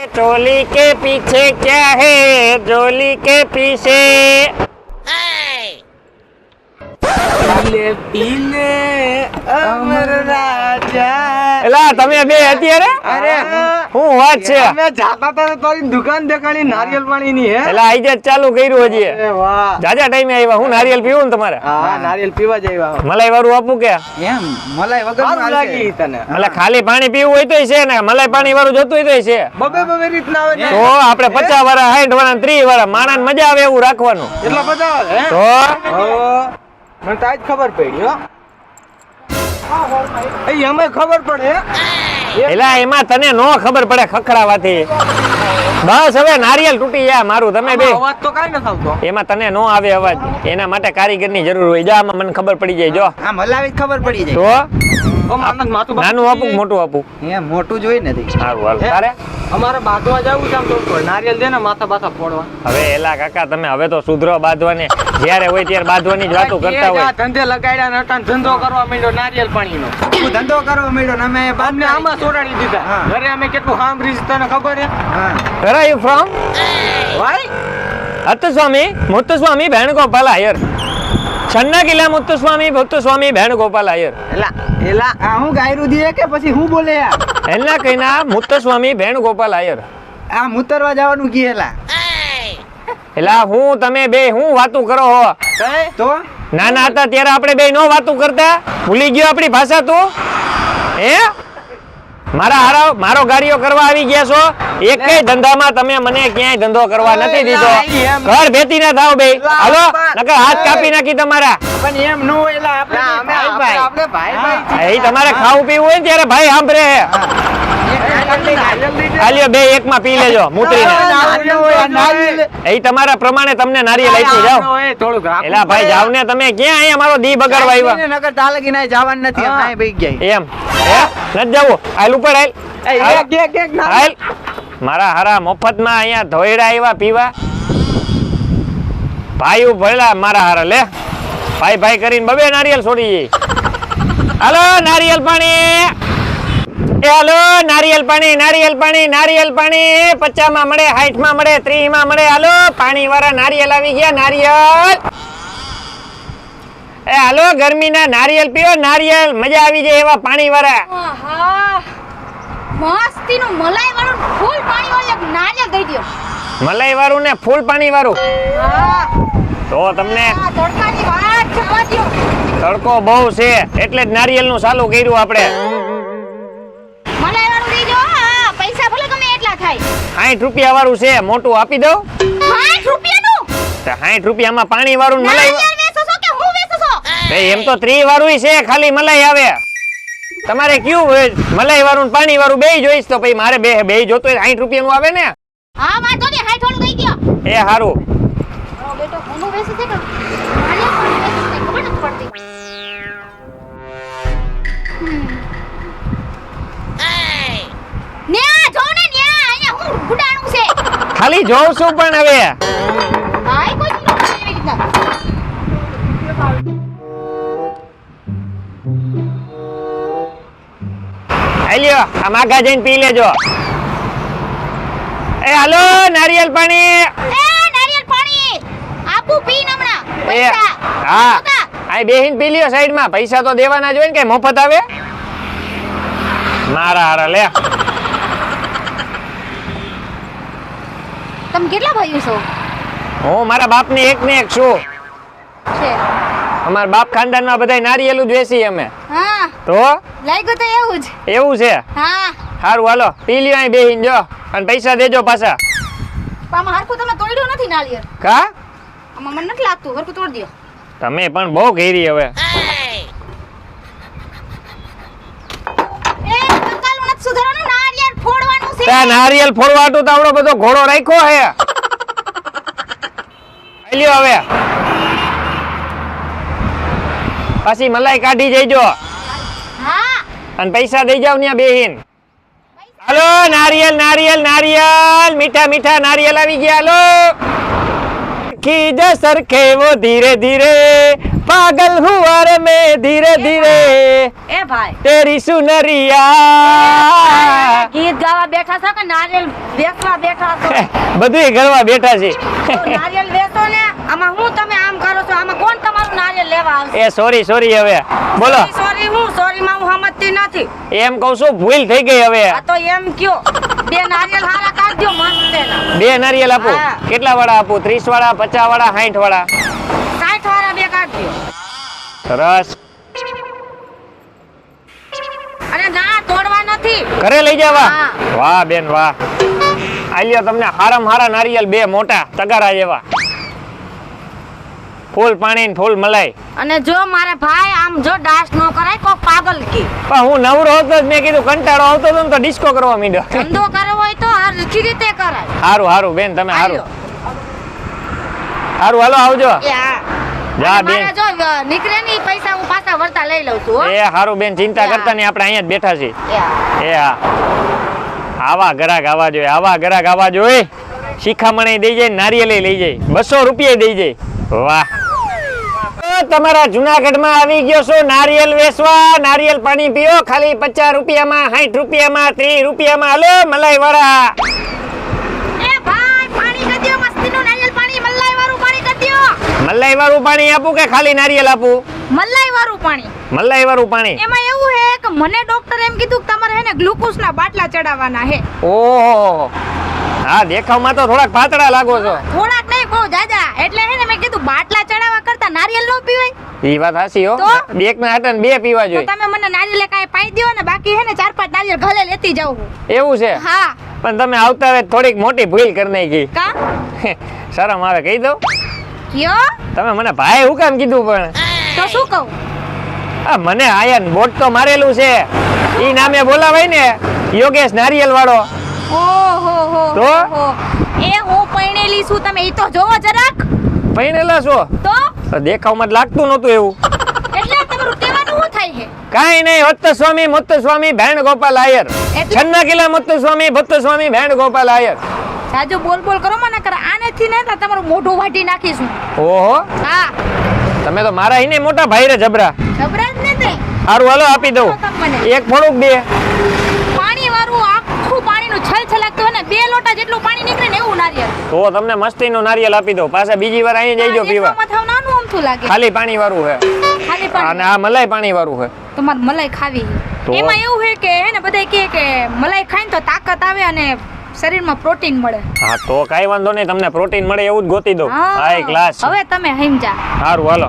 Trolley के पीछे क्या है, ट्रोली के पीछे પીલે પીલે અમર રાજા. એલા તમે બે અત્યારે અરે હું વાત છે અમે જાતા હતા તો તારી દુકાન દેખાણી નારિયેલ પાણીની હે. એલા આઈ જ ચાલુ કર્યું હજી અરે વાહ. જાજા ટાઈમે આવ્યા. હું નારિયેલ પીવું ને તમારે હા નારિયેલ પીવા જઈવા. મલાઈ વાળું આપું કે એમ મલાઈ વગર સારું લાગી તને. એટલે ખાલી પાણી પીવું હોય તોય છે ને મલાઈ પાણી વાળું જોતું હોય તોય છે. બબે બબે રીતના આવે ને. તો આપણે 50 વાળા 60 વાળા 30 વાળા માણસ મજા આવે એવું રાખવાનું. એટલા બધા આવે હે. તો મને તો આજ ખબર પડી હો. એ અમે ખબર પડે હે. એલા એમાં તને નો ખબર પડે ખખડાવાથી. બસ હવે નારિયેલ તૂટી જાય મારું. તમે બે અવાજ તો કાઈ ન આવતો. એમાં તને નો આવે અવાજ. એના માટે કારીગરની જરૂર હોય. જો આમાં મને ખબર પડી જાય. જો આ મલાવી ખબર પડી તો જાય. ઓ માનસ માથું નાનું આપું મોટું આપું એમ મોટું જોઈ નથી. સારું હાલ તારે અમારે બાંધવા જવું છે આમ તો નારિયેલ દે ને માથા બાથા ફોડવા. હવે એલા કાકા તમે હવે તો સુધરો બાંધવાને જ્યારે હોય ત્યારે બાંધવાની જ વાતો કરતા હોય. ધંધે લગાડ્યા નતા ધંધો કરવા માંડ્યો નારિયેલ પાણીનો. તું ધંધો કરવા માંડ્યો ને અમે બાદ અમને આમાં સોડાડી દીધા. હા. ઘરે અમે કેટલું સાંભળી છે તને ખબર હે? હા Where are you from? ભાઈ Muthuswamy, Muthuswamy Venugopal Iyer. Channakila Muthuswamy Venugopal Iyer. એલા એલા આ હું ગાયરું દીએ કે પછી હું બોલે યાર. એના કઈના Muthuswamy Venugopal Iyer. આ મુતરવા જવાનું કીએલા એલા હું તમે બે હું વાતું કરો હો? કઈ તો નાના હતા ત્યારે આપણે બે નો વાતું કરતા? ભૂલી ગયો આપણી ભાષા તું? હે મારો ગાડીઓ કરવા આવી ગયા છો? એકેય ધંધામાં તમે મને ક્યાંય ધંધો કરવા નથી દીધો. ઘર ભેતી ના થાવ બે. હાલો નકર હાથ કાપી નાખી તમારા. પણ એમ નો એલા આપણે આપણે ભાઈ ભાઈ એ તમારે ખાવું પીવું હોય ને ત્યારે ભાઈ સાંભળે. હાલ્યો બે એકમાં પી લેજો મૂતરીને. એ તમારા પ્રમાણે તમને નારિયેલ આપ્યું. જાઓ થોડુંક રાખો. એલા ભાઈ જાવ ને તમે. ક્યાં અહીંયા મારો દી બગાડવા આવ્યા? નકર તાલગી ના જવાનું નથી હા. અમે બેગ ગયા એમ હે નથી જવું? હાલ ઉપર હાલ. એક એક એક ના હાલ મારા હારા મફતમાં અહીંયા ધોયડા આવ્યા પીવા. ભાઈ ભરેલા મારા હારા લે ભાઈ ભાઈ કરીને બબે નારિયેલ છોડી જઈ. હાલો નારિયેલ પાણી. એ હાલો નારિયેલ પાણી નારિયેલ પાણી નારિયેલ પાણી. 50 માં મળે 60 માં મળે 30 માં મળે. હાલો પાણી વાળા નારિયેલ આવી ગયા. નારિયેલ એ હાલો ગરમીના નારિયેલ પીઓ. નારિયેલ મજા આવી જાય એવા પાણી વાળા. આહા મસ્તીનું મલાઈ વાળું ફૂલ પાણી વાળું એક નારિયેળ દઈ દ્યો. મલાઈ વાળું ને ફૂલ પાણી વાળું. હા તો તમને આ તડકાની વાત જવા દ્યો. તડકો બહુ છે એટલે જ નારિયેલનું ચાલુ કર્યું આપણે. મલાઈ વાળું દઈ દ્યો. હા પૈસા ભલે ગમે એટલા થાય. 60 રૂપિયા વાળું છે. મોટું આપી દઉં? 60 રૂપિયાનું તો 60 રૂપિયામાં પાણી વાળું ને મલાઈ નારિયેળ વેચો છો કે હું વેચું છું? એમ તો 30 વાળું છે. ખાલી મલાઈ આવે. તમારે કયું મલાઈ વાળું ને પાણી વાળું બેય જોઈશ તો પછી મારે બે જોતો હોય 60 રૂપિયાનું આવે ને. હા વાંધો નહીં 60 વાળું દઈ દ્યો. એ સારું. મારો બેટો કોનું વેચે છે કે નારિયેળ પાણી વેચે છે ખબર નથી પડતી. ન્યા જો ને ન્યા અહીંયા હું ગુડાણું છે. ખાલી જોઉં છું પણ હવે ભાઈ કોઈ નું એવી રીતના. આલ્યો આ માગા જઈને પી લેજો. એ હાલો નારિયેળ પાણી. એ નારિયેળ પાણી આપું પીન હમણાં એ પૈસા હા હતા. આ બેહીન પી લ્યો સાઈડમાં. પૈસા તો દેવાના જ હોય ને કઈ મફત આવે? મારા હારા લે. તમે કેટલા ભાઈઓ છો? હું મારા બાપની એક ને એક છું. છે અમારા બાપ ખાનદાનમાં બધા નારિયેલું જ વેચી અમે. હા તો લાગ્યું તો એવું જ. એવું છે. હા સારું હાલો પી લ્યો અહીં બેહીન જો અને પૈસા દેજો પાછા. આમાં હરખું તમે તોડ્યું નથી નાળિયેર. કા આમાં મને નથી લાગતું હરખું તોડી દો. તમે પણ બહુ ઘેરી હવે. એ કંકાલું નથી સુધારવાનું નાળિયેર ફોડવાનું છે. ત્યાં નારિયેલ ફોડવા હાટુ તો આવડો બધો ઘોડો રાખ્યો હે. લ્યો હવે પાછી મલાઈ કાઢી જઈજો હા અને પૈસા દઈ જાવ ત્યાં બેહીન. હાલો નારિયેલ નારિયેલ નારિયેલ મીઠા મીઠા નારિયેલ આવી ગયા. હાલો आखी जो सरखे वो धीरे धीरे पागल हुआ रे मैं धीरे धीरे એ ભાઈ तेरी सुनरिया ગીત ગાવા બેઠા છો કે નારિયેલ વેચવા બેઠા છો? બધું કરવા બેઠા છે. તો નારિયેલ વેચો ને આમાં હું તમે આમ કરો છો? આમાં કોણ તમારું નારિયેલ લેવા આવશે? એ સોરી હવે બોલો. સોરી હું સોરી માં હું સમજતી નથી. એમ કહું છું ભૂલ થઈ ગઈ હવે. આ તો એમ કયો બે નારિયેલ હારા કાઢજો મસ્ત એના. 2 નારિયેલ આપું. હા. કેટલા વાળા આપું? 30 વાળા, 50 વાળા, 60 વાળા? 60 વાળા બે કાઢજો. સરસ. અને ના તોડવા નથી. ઘરે લઈ જવા? હા. વાહ બેન વાહ. આલ્યો તમને હારા નારિયેલ 2 મોટા તગારા જેવા. ફૂલ પાણી ને ફૂલ મલાઈ. અને જો મારા ભાઈ આમ જો ડાશ ન કરાય કો પાગલ કી. પણ હું નવરો હતો જ મેં કીધું કંટાળો આવતો હતો ને તો ડિસ્કો કરવા માંડ્યો. ધંધો કરવો હોય તો હરખી રીતે કરાય. હારું બેન તમે હારું હાલો આવજો. એ હા. જા અને બેન. મારા જો નીકળે ને ઈ પૈસા હું પાછા વળતા લઈ લઉં છું હો. એ હારું બેન ચિંતા હા. કરતા નહીં આપણે અહીંયા જ બેઠા છીએ. એ હા. એ હા આવા ગ્રાહક આવા જોઈએ શિખામણી દઈ જાય નારિયેલ લઈ જાય 200 રૂપિયા દઈ જાય. વાહ તમારા જુનાગઢમાં આવી ગયો છો નારિયેલ વેચવા. નારિયેલ પાણી પીઓ ખાલી 50 રૂપિયામાં, 60 રૂપિયામાં, 30 રૂપિયામાં. હાલો મલાઈ વાળા. એ ભાઈ પાણી કરી દ્યો મસ્તીનું નારિયેલ પાણી મલાઈ વાળું પાણી કરી દ્યો. મલાઈ વાળું પાણી આપું કે ખાલી નારિયેલ આપું? મલાઈ વાળું પાણી. મલાઈ વાળું પાણી. એમાં એવું હે કે મને ડોક્ટર એમ કીધું કે તમારે હે ને ગ્લુકોઝના બાટલા ચડાવવાના હે. ઓહો હા દેખાવમાં તો થોડાક પાતળા લાગો છો. થોડાક નહીં બહુ જાજા. એટલે હે ને મેં કીધું બાટલા ચડાવવા કરતા નારિયેલ નો પીવાય. ઈ વાત હાચી હો. તો? એક ના હાટે 2 પીવા તો જોઈએ. તમે મને નારિયેલ કાંઈ પાઈ દ્યો ને બાકી હે ને 4-5 નારિયેલ ઘરે લેતી જાઉં હું. એવું છે? હા. પણ તમે આવતા વેત થોડીક મોટી ભૂલ કરી નાખી. કા? શરમ આવે કહી દઉં? કયો? તમે મને ભાઈ હું કામ કીધું પણ? તો શું કહું? આ મને આયન બોટ તો મારેલું છે. ઈ નામે બોલાવાય ને યોગેશ નારિયેલ વાળો. ઓહો હો તો? હો. એ હું પરણેલી છું તમે ઈ તો જોવો જરાક. પૈણેલા છો? તો દેખાવમાં જ લાગતું નહોતું એવું. એટલે તમારું કહેવાનું શું થાય છે? કાઈ નહીં મુત્ત સ્વામી ભેણ ગોપાલ આયર. એટલે? છન્ના કિલા મુત્ત સ્વામી ભેણ ગોપાલ આયર. સાજુ બોલ કરો મને કર આનેથી ને તો તમારું મોઢું વાટી નાખીશું. ઓહો હા. તમે તો મારા ઈને મોટા ભાઈ રે જબરા. જબરા જ ને તે. હારું હાલો આપી દઉં. તો તમને. એક થોડુંક 2. પાણી વાળું આખું પાણીનું છલછલાતું હોય ને 2 લોટા જેટલું પાણી નીકળે ને એવું નારિયેળ. તો તમને મસ્તીનું નારિયેલ આપી દઉં. પાછા બીજી વાર અહીં જઈજો પીવા. દેખાવમાં થાવ નાનું અમથું લાગે. ખાલી પાણી વાળું છે. ખાલી અને પાણી. આ મલાઈ પાણી વાળું છે. તમારે મલાઈ ખાવી તો? છે. એમાં એવું છે કે હે ને બધા કહે કે મલાઈ ખાઈને તો તાકાત આવે અને શરીરમાં પ્રોટીન મળે. હા તો કાઈ વાંધો નહીં તમને પ્રોટીન મળે એવું જ ગોતી દઉં. High class. હવે તમે સમજા. સારું હાલો.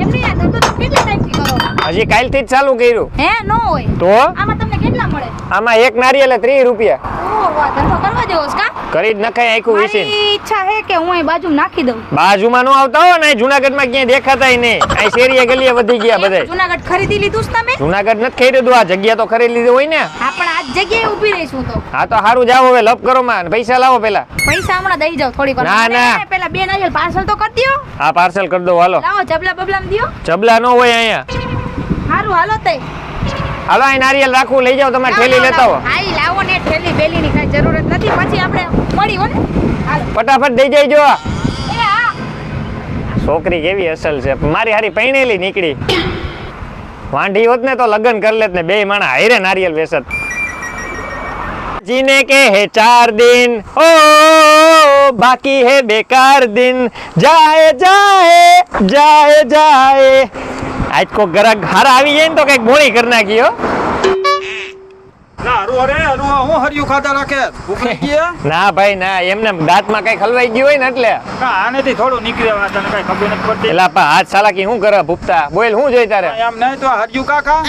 એમની આ ધંધો તમે કેટલા ટાઈમથી કરો? હજી કાલથી જ ચાલુ કર્યું. હે નો હોય. તો આમાં તમને કેટલા મળે? આમાં એક નારિયેલે 30 રૂપિયા. ઓહો વાહ ધંધો કરવા જેવો છે કા? કરી જ નખાય આખું વિસીન. મારી ઈચ્છા છે કે હું અહીં બાજુ નાખી દઉં. બાજુમાં નો આવતા હો ને જુનાગઢમાં ક્યાંય દેખાતાય નહીં. અહીં શેરીએ ગલીએ વધી ગયા બધાય. જુનાગઢ ખરીદી લીધું છે તમે? જુનાગઢ નથી ખરીદ્યું આ જગ્યા તો ખરીદી લીધી હોય ને. હા પણ આ જ જગ્યાએ ઊભી રહીશું તો. હા તો સારું જાવ હવે લપ કરો માં પૈસા લાવો પેલા. પૈસા હમણાં દઈ જાવ થોડીક વાર. ના, મને ના. પેલા 2 નારિયેળ પાર્સલ તો કરી દ્યો. હા પાર્સલ કરી દો હાલો. લાવો જબલા બબલામ દ્યો. ચબલા નો હોય અહીંયા. હારું હાલો તઈ. હાલો અહીં નારિયેલ રાખવું લઈ જાવ તમારે ઠેલી લેતા આવો. હા ઈ લાવો ને ઠેલી બેલીની કાંઈ જરૂરત નથી પછી આપણે મળી હો ને. હાલો. ફટાફટ દઈ જઈજો. એ હા. છોકરી કેવી અસલ છે મારી હારી પૈણેલી નીકળી. વાંઢી હોત ને તો લગ્ન કરી લેત ને 2 માણા હારે નારિયેલ વેચત. जीने के है 4 दिन ओ बाकी है बेकार दिन जाए जाए जाए जाए आज को ग्राहक हारा આવી જાય ને તો કઈક બોણી કરી નાખી હો. હું હરિયું ખાતા રાખે ભૂખ લાગી હે? ના ભાઈ ના એમને દાંતમાં કઈ હલવાઈ ગયું હોય ને એટલે આનેથી થોડું નીકળે તને કઈ ખબર નથી પડતી. એલા પા હાથ સાલાકી શું કરે ભૂપતા બોલ શું જોઈ તારે એમ નહીં તો હરિયું કાકા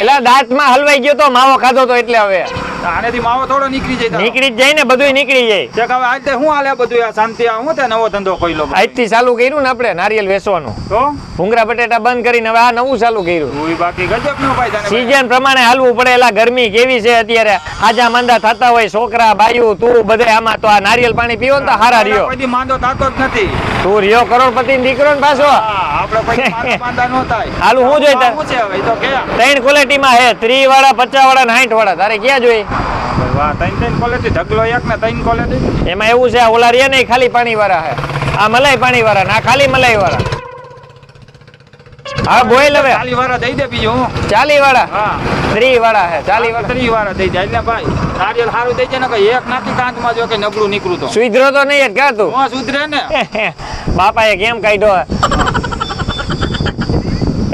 એલા દાંતમાં હલવાઈ ગયો તો માવો ખાધો તો એટલે હવે આનેથી માવો થોડો નીકળી જાય તારો. નીકળી જ જાય ને બધુંય નીકળી જાય. તે હવે આજે હું હાલે બધું આ શાંતિ આ હું તે નવો ધંધો ખોઈ લો આજથી ચાલુ કર્યું ને આપણે નારિયેલ વેચવાનું. તો ભૂંગળા બટેટા બંધ કરીને હવે આ નવું ચાલુ કર્યું. તું બાકી ગજબ નો ભાઈ તને સીઝન પ્રમાણે હાલવું પડે. એલા ગરમી કેવી છે અત્યારે હાજા માંદા થતા હોય છોકરા બાયું તું બધે આમાં તો આ નારિયેલ પાણી પીવો ને તો હારા રહ્યો. કોઈ દી માંદો થાતો જ નથી. તું રહ્યો કરોડપતિ દીકરો ને પાછો. હા આપણે કોઈ માંદા નો થાય. હાલું હું જોઈ તાર શું છે હવે ઈ તો કે 3 ક્વોલિટીમાં હે 30 વાળા 50 વાળા ને 60 વાળા તારે ક્યાં જોઈ? વાહ ત્રણ ક્વોલિટી ઢગલો એક ને ત્રણ ક્વોલિટી. એમાં એવું છે ઓલા રે નહીં ખાલી પાણી વાળા હે આ મલાઈ પાણી વાળા ના ખાલી મલાઈ વાળા હા બોલ હવે 40 વાળા દઈ દે બીજું હું. 40 વાળા હા 30 વાળા હે 40 વાળા 30 વાળા દઈ દે એટલે ભાઈ નારિયેલ સારું દઈ દે ને કઈ એક નાથી કાંતમાં જો કે નબળું નીકળું તો સુધરો તો નહીં જ ક્યાં તું હું સુધરે ને. બાપાએ કેમ કાઢ્યો હે?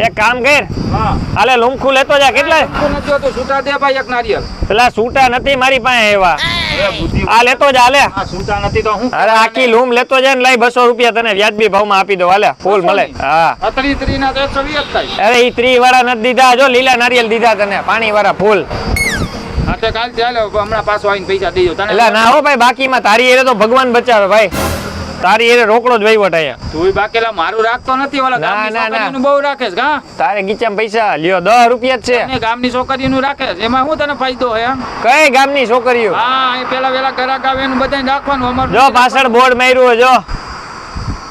એક કામ કર હા હાલે લુમખું લેતો જા કેટલા તું નથી હોતું, છૂટા દે ભાઈ એક નારિયેલ. પેલા સૂટા નથી મારી પાસે એવા એ બુદ્ધિ આ લેતો જા હાલે આ છૂટા નથી તો હું અરે આખી લૂમ લેતો જાય ને લઈ 200 રૂપિયા તને વ્યાજબી ભાવમાં આપી દો હાલે ફૂલ મળે હા 30 ના તો 120 જ થાય. અરે ઈ 30 વાળા નથી દીધા જો લીલા નારિયેલ દીધા તને પાણી વાળા ફૂલ હા તે કાલ ચાલે હમણાં પાછો આવીને પૈસા દઈ દો તને. એટલે ના હો ભાઈ બાકીમાં તારી એરે તો ભગવાન બચાવે ભાઈ તારી એરે રોકડો જ વહીવટ અહીંયા તું બાકેલા મારું રાખતો નથી ઓલા ના, ગામની ના, ના. છોકરીઓનું બહુ રાખે છે હા તારે ગીચામાં પૈસા લ્યો 10 રૂપિયા જ છે તને ગામની છોકરીઓનું રાખે છે એમાં શું તને ફાયદો હે એમ? કઈ ગામની છોકરીઓ હા એ પેલા વેલા ઘરાક આવે એનું બધાને રાખવાનું અમારું જો પાછળ બોર્ડ માર્યું હોય જો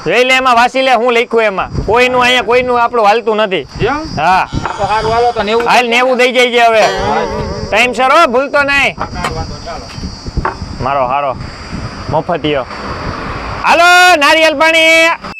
જોઈ લે એમાં વાસી લે હું લખ્યું એમાં કોઈનું અહીંયા કોઈનું આપણું હાલતું નથી એમ? હા આ તો હારું હાલો તો 90 હાલ 90 દઈ જાય છે હવે ટાઈમસર હો ભૂલતો નહીં મારો હારો મફતિયો હાલો નારિયેલ પાણી